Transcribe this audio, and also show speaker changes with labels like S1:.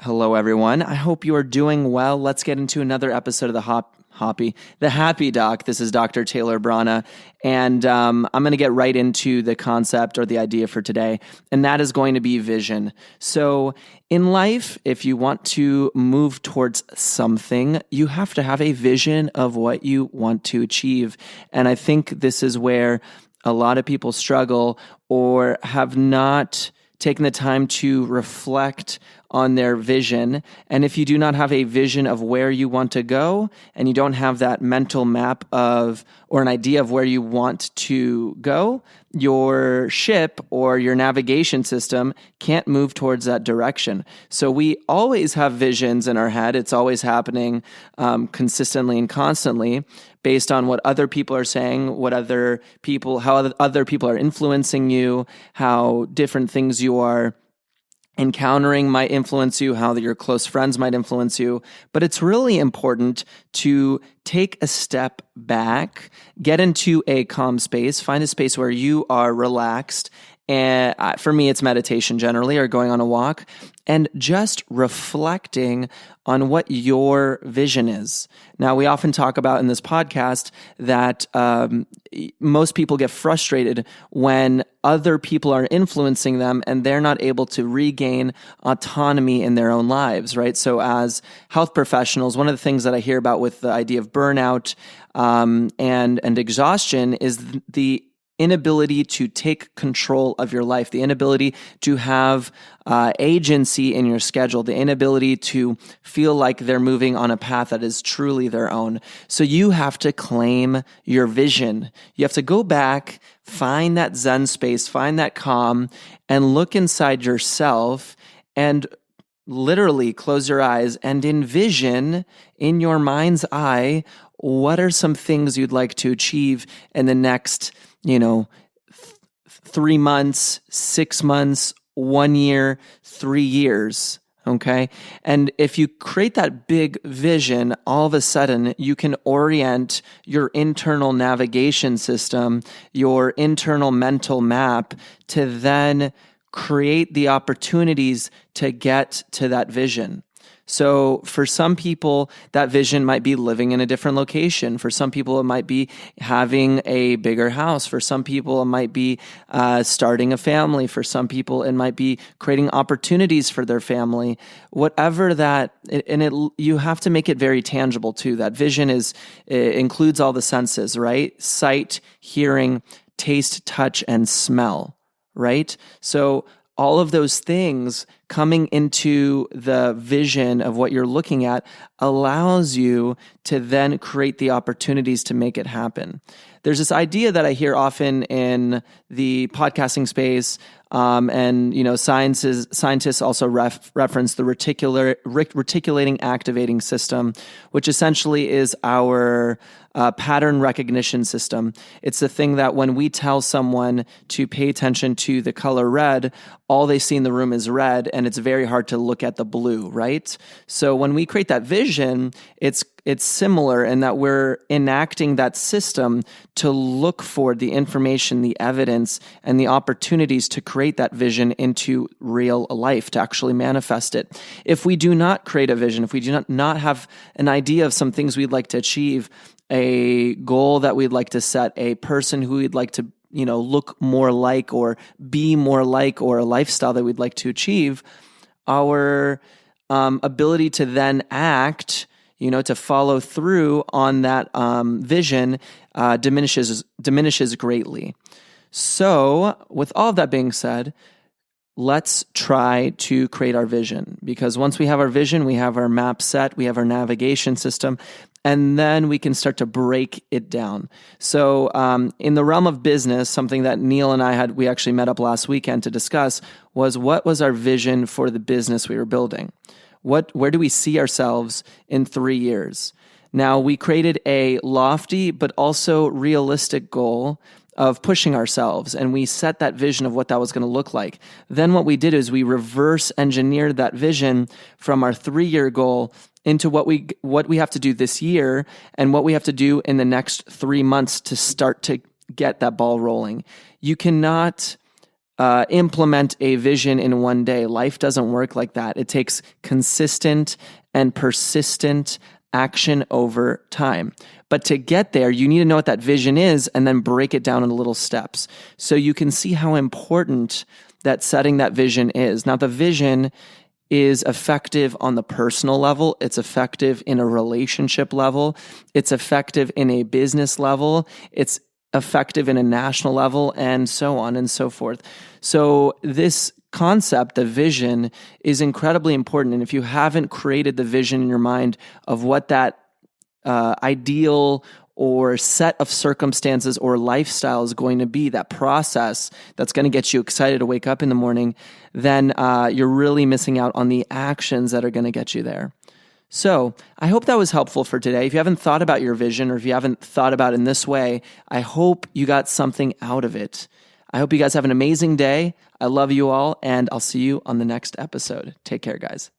S1: Hello, everyone. I hope you are doing well. Let's get into another episode of the Happy Doc. This is Dr. Taylor Brana, and I'm going to get right into the concept or the idea for today, and that is going to be vision. So in life, if you want to move towards something, you have to have a vision of what you want to achieve. And I think this is where a lot of people struggle or have not taken the time to reflect on their vision. And if you do not have a vision of where you want to go, and you don't have that mental map of, or an idea of where you want to go, your ship or your navigation system can't move towards that direction. So we always have visions in our head. It's always happening consistently and constantly based on what other people are saying, how other people are influencing you, how different things you are encountering might influence you, how your close friends might influence you. But it's really important to take a step back, get into a calm space, find a space where you are relaxed. And for me, it's meditation generally, or going on a walk, and just reflecting on what your vision is. Now, we often talk about in this podcast that most people get frustrated when other people are influencing them and they're not able to regain autonomy in their own lives, right? So as health professionals, one of the things that I hear about with the idea of burnout and exhaustion is the inability to take control of your life, the inability to have agency in your schedule, the inability to feel like they're moving on a path that is truly their own. So you have to claim your vision. You have to go back, find that Zen space, find that calm, and look inside yourself and literally close your eyes and envision in your mind's eye, what are some things you'd like to achieve in the next 3 months, 6 months, 1 year, 3 years, okay? And if you create that big vision, all of a sudden you can orient your internal navigation system, your internal mental map to then create the opportunities to get to that vision. So for some people, that vision might be living in a different location. For some people, it might be having a bigger house. For some people, it might be starting a family. For some people, it might be creating opportunities for their family. Whatever that, you have to make it very tangible too. That vision includes all the senses, right? Sight, hearing, taste, touch, and smell, right? So all of those things coming into the vision of what you're looking at allows you to then create the opportunities to make it happen. There's this idea that I hear often in the podcasting space, and scientists also reference the reticulating activating system, which essentially is our pattern recognition system. It's the thing that when we tell someone to pay attention to the color red, all they see in the room is red, and it's very hard to look at the blue, right? So when we create that vision, it's similar in that we're enacting that system to look for the information, the evidence, and the opportunities to create that vision into real life, to actually manifest it. If we do not create a vision, if we do not have an idea of some things we'd like to achieve, a goal that we'd like to set, a person who we'd like to look more like or be more like, or a lifestyle that we'd like to achieve, our ability to then act, to follow through on that vision diminishes greatly. So with all of that being said, let's try to create our vision, because once we have our vision, we have our map set, we have our navigation system, and then we can start to break it down. So in the realm of business, something that Neil and we actually met up last weekend to discuss was, what was our vision for the business we were building? Where do we see ourselves in 3 years? Now, we created a lofty but also realistic goal of pushing ourselves, and we set that vision of what that was going to look like. Then what we did is we reverse engineered that vision from our 3-year goal into what we have to do this year and what we have to do in the next 3 months to start to get that ball rolling. You cannot implement a vision in one day. Life doesn't work like that. It takes consistent and persistent action over time. But to get there, you need to know what that vision is and then break it down into little steps so you can see how important that setting that vision is. Now, the vision is effective on the personal level. It's effective in a relationship level. It's effective in a business level. It's effective in a national level, and so on and so forth. So this concept, the vision, is incredibly important. And if you haven't created the vision in your mind of what that ideal or set of circumstances or lifestyle is going to be, that process that's going to get you excited to wake up in the morning, then you're really missing out on the actions that are going to get you there. So I hope that was helpful for today. If you haven't thought about your vision, or if you haven't thought about it in this way, I hope you got something out of it. I hope you guys have an amazing day. I love you all, and I'll see you on the next episode. Take care, guys.